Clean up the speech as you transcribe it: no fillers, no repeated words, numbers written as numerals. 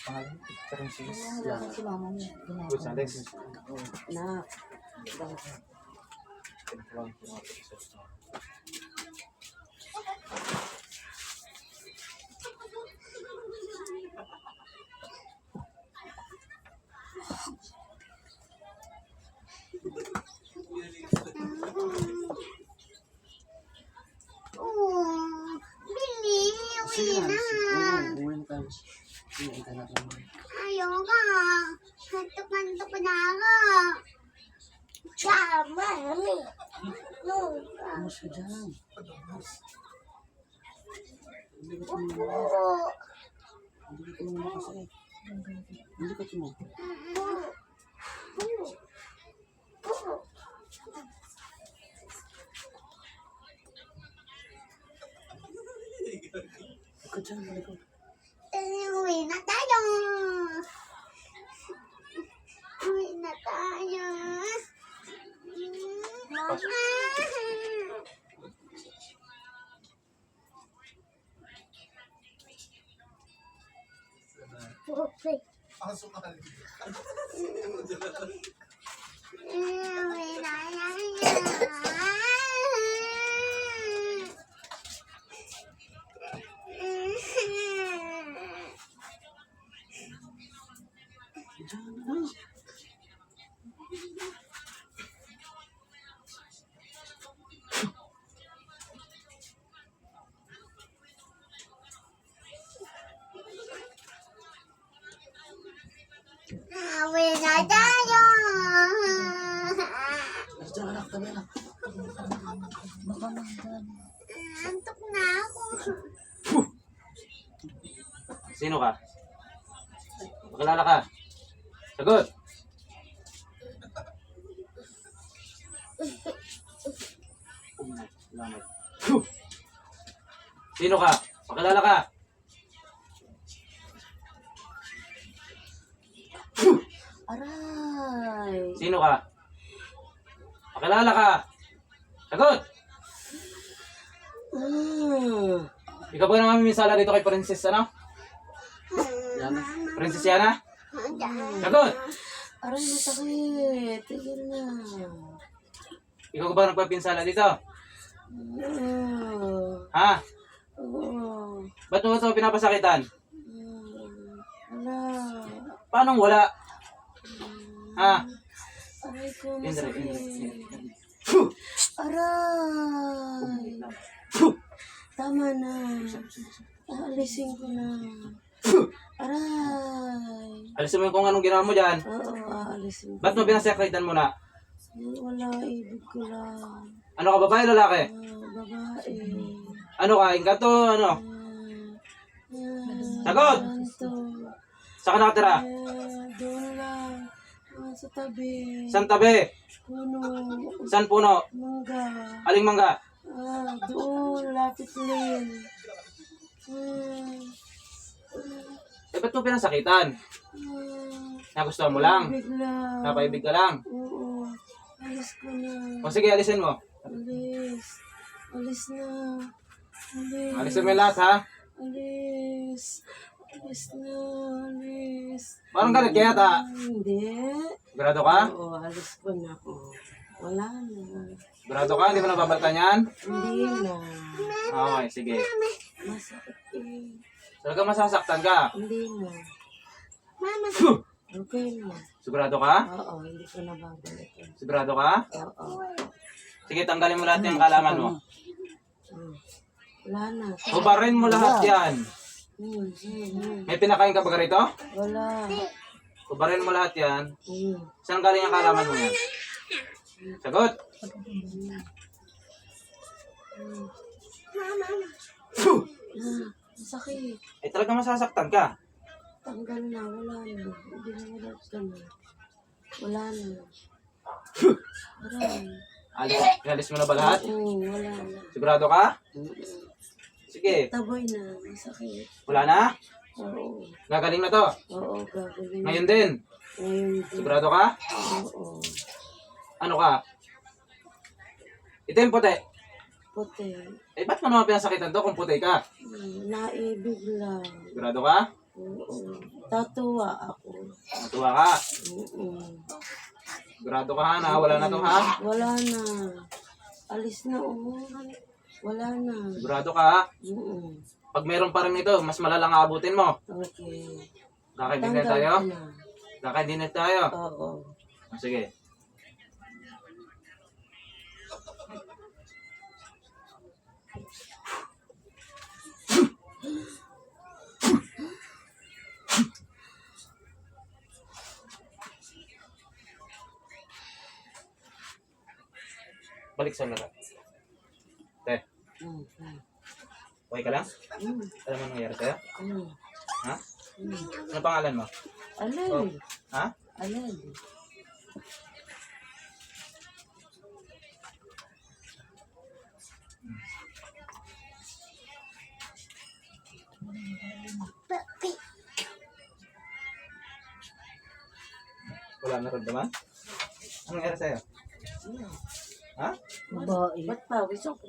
pangalan? Francis. Wala si mama mo. Good Alex. Na. Ayoko. Kantok-kantok na ako. Tama, mami. No. Ano siya dyan? Oo. Hindi ko naman kasi. Hindi ko mo. Ikaw dyan, balik ko. Uwi na tayo. Uwi na tayo. Mama. Okay. Uwi na Uwi na tayo. Diyan anak, tabi anak. Baka magdan. Antok na ako. Sino ka? Pakilala ka. Sagot. Sino ka? Pakilala ka. Aray! Sino ka? Pakilala ka. Sagot. Ikaw ba naman mimisala dito kay Princess ano? Yana. Princess Yana? Sagot. Aray, masakit. Tigil na. Ikaw ba nagpapinsala dito? Ha? Oo. Ba't mo ito pinapasakitan? Wala. Paano wala? Ha? Aray ko, Indra, masakit. Puh! Aray! Puh! Tama na. Aalisin ko na. Aray! Alisin mo yung kung anong ginawa mo dyan. Oo, aalisin ko. Ba't mo pinasakitan muna? Wala, ibig ko lang. Ano ka, babae o lalaki? Babae. Ano ka, inkanto, ano? Sagot! Ganto. Saan ka nakatira? Doon lang. Sa tabi. Saan tabi? Puno. Saan puno? Mangga. Aling mangga? Doon. Lapit lane. Eh, ba't mo pinasakitan? Nagustuhan mo lang? Ibig lang. Napaibig ka lang? Oo. Alis ko na. O sige, alisin mo. Alis. Alis na. Alis. Alisin mo yung lahat, ha? Alis. Alis na. Alis. Parang galit kaya ta. Hindi. Sigurado ka? Oo, alis ko na. Oo. Wala na. Sigurado ka? Hindi mo nababalikan yan? Hindi na. Okay, sige. Masakit eh. Talaga masasaktan ka? Hindi na. Mama. Okay na. Sigurado ka? Oo, hindi ko na babalikan. Sigurado ka? Oo. Sige, tanggalin mo lahat yung kalaman mo. Wala na. Hubarin mo lahat yan. Hmm. May pinakain ka ba rito? Wala. Hubarin mo lahat yan. Hmm. Saan galing ang kalaman mo yan? Sagot. Mama. Masakit. Eh talaga masasaktan ka. Tanggal na. Wala na. Hindi na wala ka na. Wala na. Aray. Alis mo na ba lahat? Oo, wala na. Sigurado ka? Sige. Taboy na. Masakit. Wala na? Oo. Gagaling na to. Oo, gagawin. Ngayon din. Ngayon din. Sigurado ka? Oo. Ano ka? Itim puti. Puti. Eh ba't mo naman pinasakitan to kung puti ka? Naibig lang. Sigurado ka? Oo. Tatuwa ako. Natuwa ka. Oo. Sigurado ka ha na wala na to ha. Wala na. Alis na, oo. Wala na. Sigurado ka ha. Oo. Pag meron pa rin ito, mas malalang aabutin mo. Okay. Kakain din Tanggap tayo? ko na. Kakain din tayo? Oo. Sige. Balik sa laro. Te, Mm. okay ka lang? Mm. Alam mo nangyari sa'yo? Mm. Ha? Mm. Ano pangalan mo? Alin? Ha? Alin? Papi. Wala naramdaman? Ano nangyari sa'yo? Mm. Ha? Babae. Ba't pawis ako?